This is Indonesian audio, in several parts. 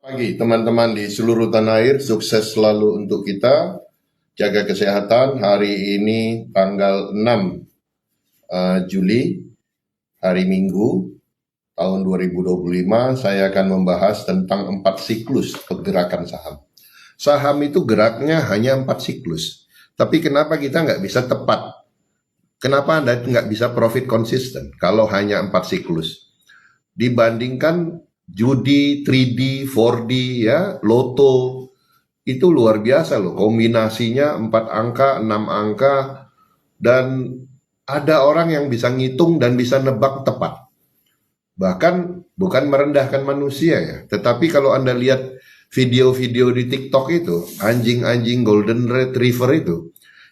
Pagi teman-teman di seluruh tanah air, sukses selalu untuk kita. Jaga kesehatan. Hari ini tanggal 6 Juli, hari Minggu tahun 2025, saya akan membahas tentang 4 siklus pergerakan saham. Saham itu geraknya hanya 4 siklus. Tapi kenapa kita nggak bisa tepat? Kenapa Anda nggak bisa profit konsisten kalau hanya 4 siklus? Dibandingkan judi, 3D, 4D, ya, loto, itu luar biasa loh. Kombinasinya 4 angka, 6 angka, dan ada orang yang bisa ngitung dan bisa nebak tepat. Bahkan bukan merendahkan manusia ya, tetapi kalau Anda lihat video-video di TikTok itu, anjing-anjing golden retriever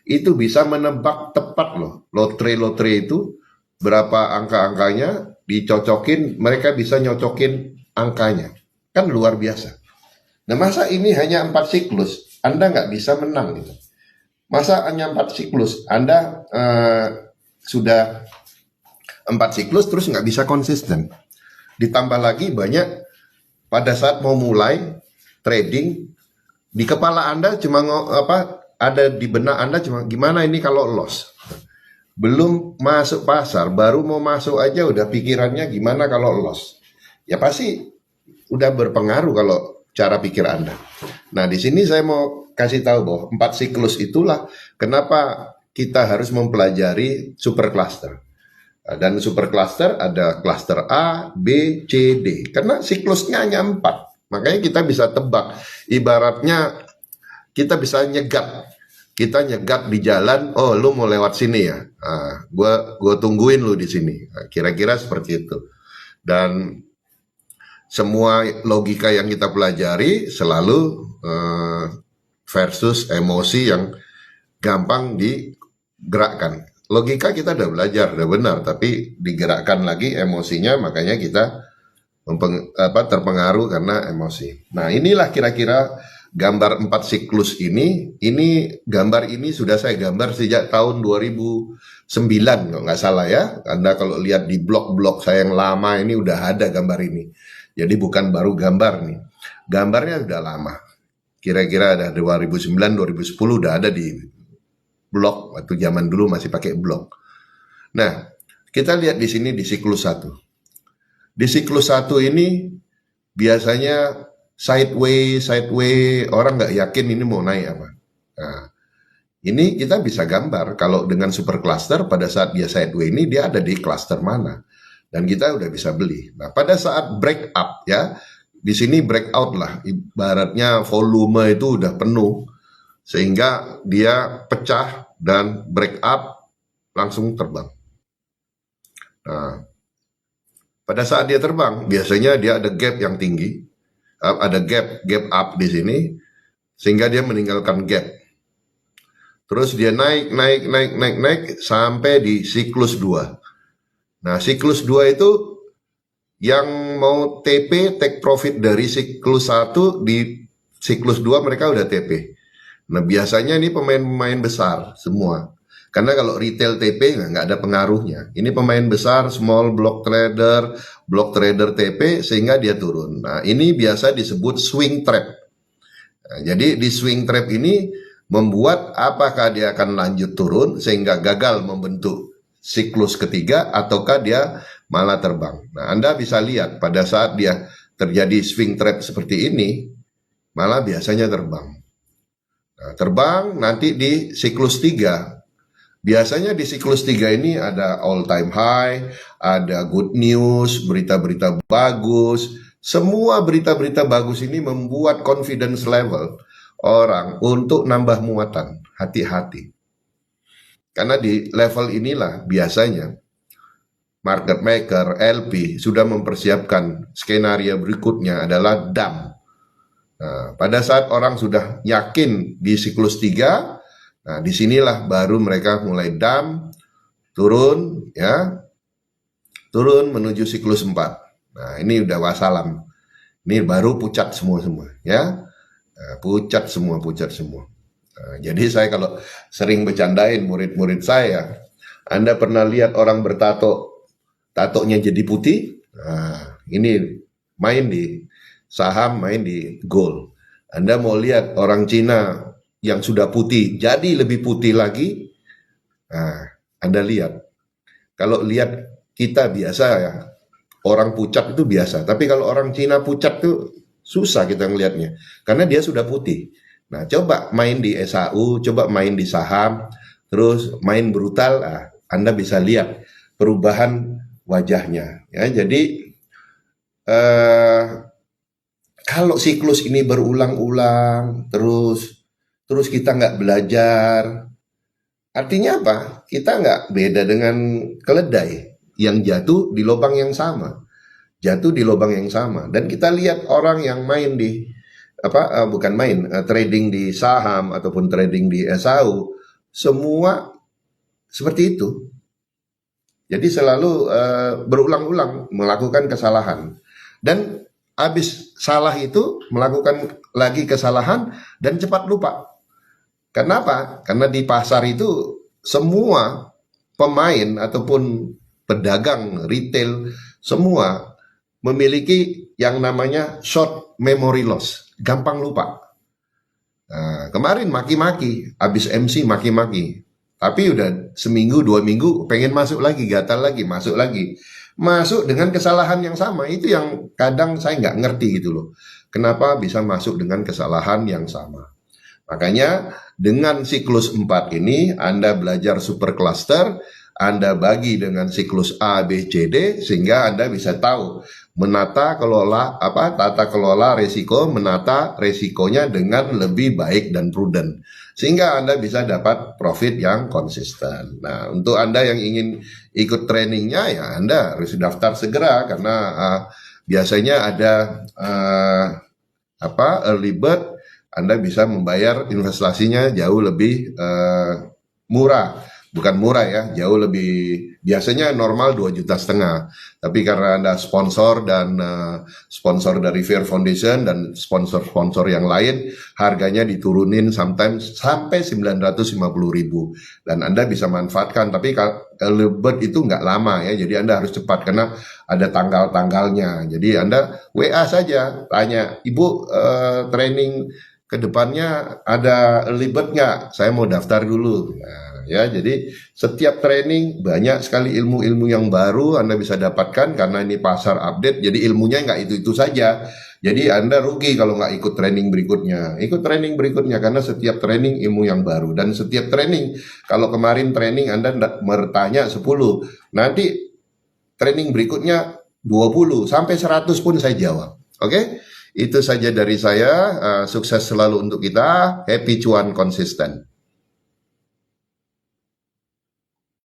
itu bisa menebak tepat loh. Lotre-lotre itu berapa angka-angkanya, dicocokin, mereka bisa nyocokin angkanya. Kan luar biasa. Nah, masa ini hanya 4 siklus, Anda nggak bisa menang gitu. Masa hanya 4 siklus, Anda sudah 4 siklus terus nggak bisa konsisten. Ditambah lagi banyak pada saat mau mulai trading, di kepala Anda cuma ada di benak Anda cuma gimana ini kalau loss. Belum masuk pasar, baru mau masuk aja udah pikirannya gimana kalau loss. Ya pasti udah berpengaruh kalau cara pikir Anda. Nah, di sini saya mau kasih tahu bahwa 4 siklus itulah kenapa kita harus mempelajari super cluster. Dan super cluster ada cluster A, B, C, D. Karena siklusnya hanya 4. Makanya kita bisa tebak. Ibaratnya kita bisa nyegat. Kita nyegat di jalan, oh lu mau lewat sini ya. Gua tungguin lu di sini. Kira-kira seperti itu. Dan semua logika yang kita pelajari selalu versus emosi yang gampang digerakkan. Logika kita udah belajar, udah benar, tapi digerakkan lagi emosinya, makanya kita terpengaruh karena emosi. Nah, inilah kira-kira gambar 4 siklus ini. Gambar ini sudah saya gambar sejak tahun 2009 kalau nggak salah ya. Anda kalau lihat di blog-blog saya yang lama ini udah ada gambar ini. Jadi bukan baru gambar nih. Gambarnya udah lama. Kira-kira ada 2009, 2010 udah ada di blog. Waktu zaman dulu masih pakai blog. Nah, kita lihat di sini di siklus 1. Di siklus 1 ini biasanya sideways, orang nggak yakin ini mau naik apa. Nah, ini kita bisa gambar kalau dengan super cluster pada saat dia sideways ini dia ada di cluster mana. Dan kita udah bisa beli. Nah, pada saat break up ya, di sini breakout lah, ibaratnya volume itu udah penuh, sehingga dia pecah dan break up langsung terbang. Nah, pada saat dia terbang, biasanya dia ada gap yang tinggi, ada gap up di sini, sehingga dia meninggalkan gap. Terus dia naik sampai di siklus 2. Nah, siklus 2 itu yang mau TP, take profit dari siklus 1 di siklus 2 mereka udah TP. Nah, biasanya ini pemain-pemain besar semua. Karena kalau retail TP nggak ada pengaruhnya. Ini pemain besar, small block trader TP sehingga dia turun. Nah, ini biasa disebut swing trap. Nah, jadi di swing trap ini membuat apakah dia akan lanjut turun sehingga gagal membentuk siklus ketiga ataukah dia malah terbang. Nah, Anda bisa lihat pada saat dia terjadi swing trap seperti ini, malah biasanya terbang. Nah, terbang nanti di siklus 3. Biasanya di siklus 3 ini ada all time high, ada good news, berita-berita bagus. Semua berita-berita bagus ini membuat confidence level orang untuk nambah muatan. Hati-hati. Karena di level inilah biasanya market maker, LP sudah mempersiapkan skenario berikutnya adalah dump. Nah, pada saat orang sudah yakin di siklus 3, nah disinilah baru mereka mulai dump, turun menuju siklus 4. Nah, ini udah wassalam. Ini baru pucat semua ya. Nah, pucat semua. Nah, jadi saya kalau sering bercandain murid-murid saya, Anda pernah lihat orang bertato, tatonya jadi putih? Nah, ini main di saham main di gold. Anda mau lihat orang Cina yang sudah putih jadi lebih putih lagi, nah, Anda lihat. Kalau lihat kita biasa ya, orang pucat itu biasa. Tapi kalau orang Cina pucat tuh susah kita ngelihatnya. Karena dia sudah putih. Nah, coba main di SAU, coba main di saham, terus main brutal, Anda bisa lihat perubahan wajahnya. Ya, jadi eh, kalau siklus ini berulang-ulang, terus kita nggak belajar, artinya apa? Kita nggak beda dengan keledai yang jatuh di lubang yang sama, jatuh di lubang yang sama. Dan kita lihat orang yang main di bukan main, trading di saham ataupun trading di SAU, semua seperti itu. Jadi selalu berulang-ulang melakukan kesalahan. Dan habis salah itu melakukan lagi kesalahan dan cepat lupa. Kenapa? Karena di pasar itu semua pemain ataupun pedagang retail semua memiliki yang namanya short memory loss, gampang lupa. Nah, kemarin maki-maki, habis MC maki-maki. Tapi udah seminggu, 2 minggu, pengen masuk lagi, gatal lagi, masuk lagi. Masuk dengan kesalahan yang sama, itu yang kadang saya nggak ngerti gitu loh. Kenapa bisa masuk dengan kesalahan yang sama. Makanya dengan siklus 4 ini, Anda belajar super cluster, Anda bagi dengan siklus A, B, C, D, sehingga Anda bisa tahu tata kelola resiko, menata resikonya dengan lebih baik dan prudent, sehingga Anda bisa dapat profit yang konsisten. Nah, untuk Anda yang ingin ikut trainingnya, ya Anda harus daftar segera, karena biasanya ada early bird. Anda bisa membayar investasinya jauh lebih murah. Bukan murah ya, jauh lebih, biasanya normal 2,5 juta. Tapi karena Anda sponsor dan sponsor dari Fair Foundation dan sponsor-sponsor yang lain, harganya diturunin sometimes sampai 950.000. Dan Anda bisa manfaatkan, tapi kalau bird itu nggak lama ya, jadi Anda harus cepat karena ada tanggal-tanggalnya. Jadi Anda WA saja, tanya, Ibu training kedepannya ada early bird nggak? Saya mau daftar dulu. Nah, ya, jadi setiap training banyak sekali ilmu-ilmu yang baru Anda bisa dapatkan karena ini pasar update. Jadi ilmunya nggak itu saja. Jadi Anda rugi kalau nggak ikut training berikutnya. Ikut training berikutnya karena setiap training ilmu yang baru. Dan setiap training, kalau kemarin training Anda bertanya 10, nanti training berikutnya 20 sampai 100 pun saya jawab. Oke? Itu saja dari saya. Sukses selalu untuk kita. Happy cuan konsisten.